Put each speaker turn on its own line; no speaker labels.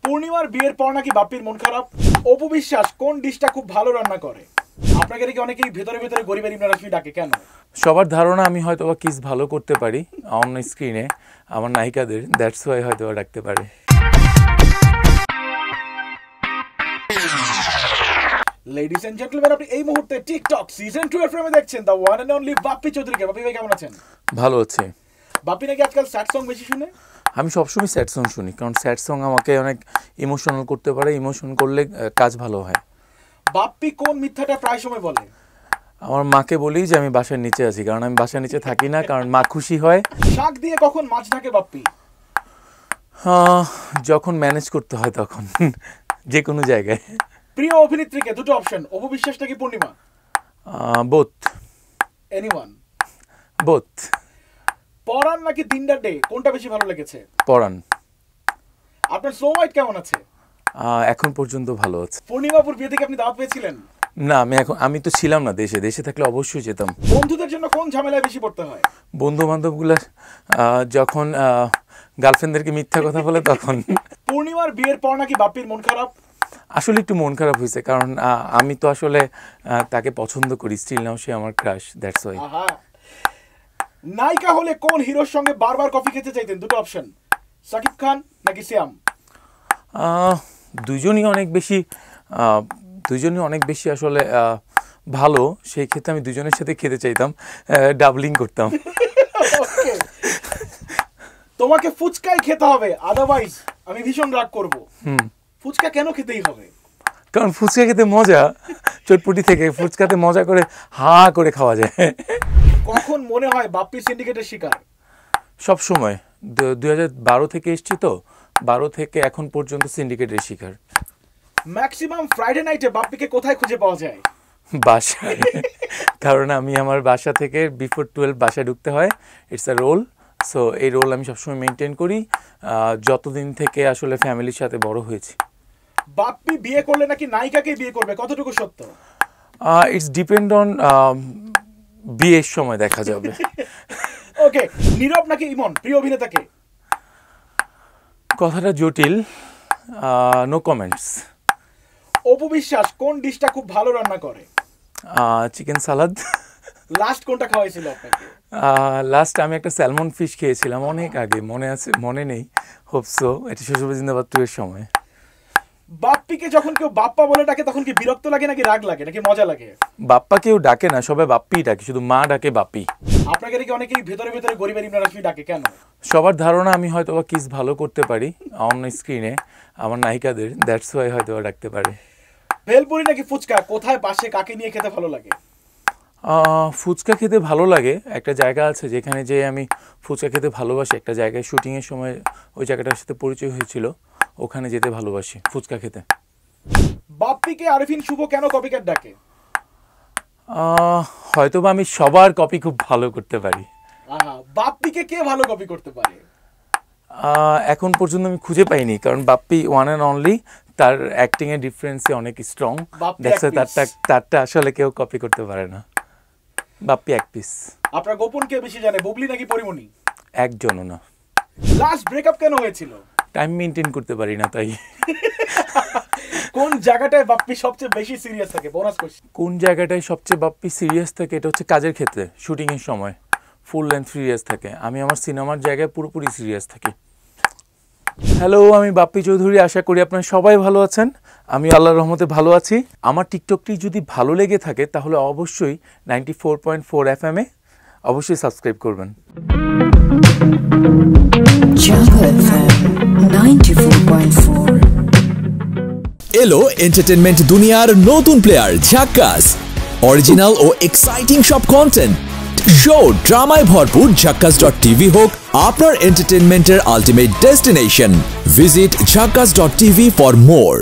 পূর্ণিমার বিয়ের পর নাকি বাপ্পির মন খারাপ। অপু বিশ্বাস কোন ডিশটা খুব ভালো রান্না করে? আপনাকে নাকি অনেকেই ভেতরে ভেতরে গরিবের ইমরান হাশমি ডাকে কেন?
সবার ধারণা আমি হয়তো বা কিস ভালো করতে পারি অন স্ক্রিনে আমার নায়িকাদের, দ্যাটস ওয়াই হয়তো ডাকতে পারে।
লেডিস এন্ড জেন্টলম্যান, আপনি এই মুহূর্তে টিকটক সিজন 2 এর ফ্রেমে দেখছেন the one and only Bappi চৌধুরীকে। বাপ্পি ভাই কেমন আছেন?
ভালো আছে।
বাপ্পি নাকি আজকাল স্যাড সং বেশি শুনে?
আমি সবসময় স্যাড সং শুনি, কারণ স্যাড সং আমাকে অনেক ইমোশনাল করতে পারে, ইমোশন করলে কাজ ভালো হয়।
বাপ্পি কোন মিথ্যাটা প্রায় সময় বলে?
আমার মাকে বলি যে আমি বাসার নিচে আছি, কারণ আমি বাসার নিচে থাকি না, কারণ মা খুশি হয়।
শাক দিয়ে কখন মাছ ঢাকে বাপ্পি?
যখন ম্যানেজ করতে হয় তখন, যে কোনো জায়গায়।
প্রিয় অভিনেত্রীকে দুটো অপশন, অপু বিশ্বাস নাকি পূর্ণিমা?
বোথ।
এনিওয়ান?
বোথ।
পরান নাকি দিনদার ডে, কোনটা বেশি ভালো লেগেছে?
পরান।
আপনার স্নো হোয়াইট কেমন আছে?
এখন পর্যন্ত ভালো আছে।
পূর্ণিমাপুর বিয়ে থেকে আপনি দাওয়াত পেয়েছিলেন?
না, আমি তো ছিলাম না দেশে, দেশে থাকলে অবশ্যই যেতাম।
বন্ধুদের জন্য কোন ঝামেলায় বেশি পড়তে হয়?
বন্ধু বান্ধবগুলা যখন গার্লফ্রেন্ডদেরকে মিথ্যা কথা বলে তখন।
পূর্ণিমার বিয়ের পর নাকি বাপ্পির মন খারাপ?
আসলে একটু মন খারাপ হয়েছে, কারণ আমি তো আসলে তাকে পছন্দ করি, স্টিল নাও সে আমার ক্রাশ, দ্যাটস ওয়াই।
নায়িকা হলে কোন হিরোর সঙ্গে বারবার কফি খেতে চাইতেন? দুটো অপশন, সাকিব খান নাকি শ্যাম?
দুজনই অনেক বেশি আসলে ভালো, সেই ক্ষেত্রে আমি দুজনের সাথে খেতে চাইতাম, ডাবলিং করতাম।
তোমাকে ফুচকাই খেতে হবে, আদারওয়াইজ আমি ভীষণ রাগ করব। ফুচকা কেন খেতেই হবে?
কারণ ফুচকা খেতে মজা, চটপটি থেকে ফুচকাতে মজা করে হা করে খাওয়া যায়।
কখন মনে হয় বাপ্পি সিন্ডিকেটের শিকার?
সব সময়। 2012 থেকে এসছি তো, 12 থেকে এখন পর্যন্ত সিন্ডিকেটের শিকার।
ম্যাক্সিমাম ফ্রাইডে নাইটে বাপ্পিকে কোথায় খুঁজে পাওয়া যায়?
বাসায়, কারণ আমি আমার বাসা থেকে বিফোর 12 বাসায় ঢুকতে হয়, ইটস আ রোল। সো এই রোল আমি সবসময় মেনটেন করি, যতদিন থেকে আসলে ফ্যামিলির সাথে বড় হয়েছি।
বাপ্পি বিয়ে করলে নাকি নায়িকাকে বিয়ে করবে, কতটুকু সত্য?
ইটস ডিপেন্ড অন বিয়ের সময় দেখা যাবে।
ওকে, নীরব নাকি ইমন, প্রিয় অভিনেতাকে?
কথাটা জটিল, নো কমেন্টস।
অপু বিশ্বাস কোন ডিশটা খুব ভালো রান্না করে?
চিকেন সালাদ।
লাস্ট কোনটা খাওয়াইছিল আপনাকে?
লাস্ট আমি একটা স্যালমন ফিশ খেয়েছিলাম অনেক আগে, মনে নেই, হোপসো এটা শ্বশুর জিন্দাবাদ 2 এর সময়।
বাপ্পিকে যখন কেউ বাপ্পা বলে ডাকে তখন কি বিরক্ত লাগে নাকি রাগ লাগে নাকি মজা লাগে?
বাপ্পা কেউ ডাকে না, সবাই বাপ্পিই ডাকে, শুধু মা ডাকে বাপ্পি।
আপনাকে নাকি অনেকেই ভেতরে ভেতরে গরিবের ইমরান হাশমি ডাকে কেন?
সবার ধারণা আমি হয়তো বা কিস ভালো করতে পারি অন স্ক্রিনে আমার নায়িকাদের, দ্যাটস ওয়াই হয়তো ডাকতে পারে।
ভেলপুরি নাকি ফুচকা, কোথায় পাশে কাকে নিয়ে খেতে ভালো লাগে?
ফুচকা খেতে ভালো লাগে, একটা জায়গা আছে যেখানে যে আমি ফুচকা খেতে ভালোবাসি, একটা জায়গায় শুটিংয়ের সময় ওই জায়গাটার সাথে পরিচয় হয়েছিল, ওখানে যেতে ভালোবাসি ফুচকা খেতে।
বাপ্পিকে আরিফিন শুভ কেন কপিক্যাট ডাকে?
হয়তো বা আমি সবার কপি খুব ভালো করতে পারি।
বাপ্পিকে কে ভালো কপি করতে পারে?
এখন পর্যন্ত আমি খুঁজে পাইনি, কারণ বাপ্পি ওয়ান অ্যান্ড অনলি, তার অ্যাক্টিং এর ডিফারেন্সই অনেক স্ট্রং, তারটা আসলে কেউ কপি করতে পারে না। বাপ্পি এক পিস।
আপনার গোপন কে বেশি জানে, বুবলি নাকি পরিমণি?
একজনও না।
লাস্ট ব্রেকআপ কেন হয়েছিল?
টাইম মেইনটেইন করতে পারি না তাই।
কোন জায়গাটায় বাপ্পি সবচেয়ে বেশি সিরিয়াস থাকে? Bonus question.
কোন জায়গাটায় সবচেয়ে বাপ্পি সিরিয়াস থাকে? এটা হচ্ছে কাজের ক্ষেত্রে, শুটিং এর সময় ফুল লেন্থ সিরিয়াস থাকে। আমি আমার সিনেমার জায়গায় পুরোপুরি সিরিয়াস থাকি। হ্যালো, আমি বাপ্পি চৌধুরী, আশা করি আপনারা সবাই ভালো আছেন। আমি আল্লাহর রহমতে ভালো আছি। আমার টিকটকটি যদি ভালো লেগে থাকে তাহলে অবশ্যই 94.4 FM এ অবশ্যই সাবস্ক্রাইব করবেন।
এলো এন্টারটেনমেন্ট দুনিয়ার নতুন প্লেয়ার ঝাক্কাস, অরিজিনাল ও এক্সাইটিং সব কন্টেন্ট, শো, ড্রামায় ভরপুর ঝাক্কাস.tv হোক আপনার এন্টারটেনমেন্টের আলটিমেট ডেস্টিনেশন। ভিজিট ঝাক্কাস.tv ফর মোর।